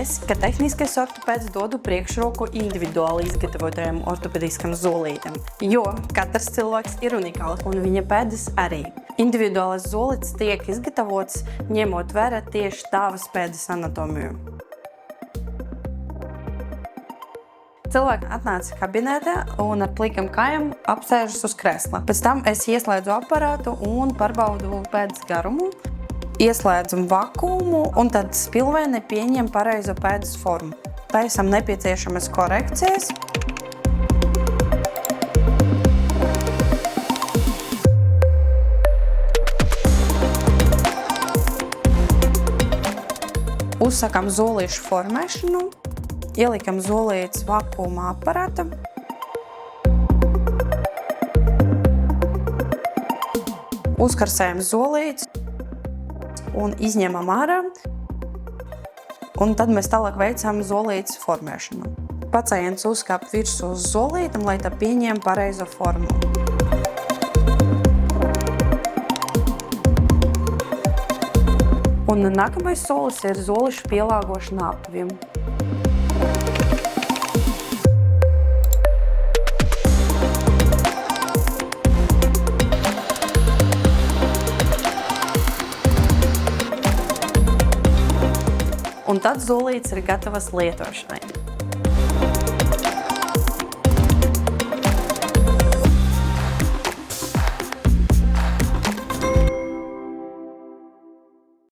es, ka tehniskais ortopēds dodu priekšroku individuāli izgatavotajam ortopediskam zolītam, jo katrs cilvēks ir unikāls un viņa pēdas arī. Individuālais zolīts tiek izgatavots, ņemot vērā tieši tavas pēdas anatomiju. Cilvēki atnāca kabinetē un ar plikam kājām apsēžas uz krēsla. Pēc tam es ieslēdzu aparātu un pārbaudu pēdas garumu, ieslēdzu vakuumu un tad spilveni pieņem pareizo pēdas formu. Taisam nepieciešamas korekcijas. Uzsakam zolīšu formēšanu. Ielikam zolītes vakuuma aparāta. Uzkarsējam zolītes un izņemam ārā. Un tad mēs tālāk veicam zolītes formēšanu. Pacients uzkāp virsū uz zolītam, lai tā pieņem pareizo formu. Un nākamais solis ir zolišu pielāgošana apaviem. Un tad zolītes ir gatavas lietošanai.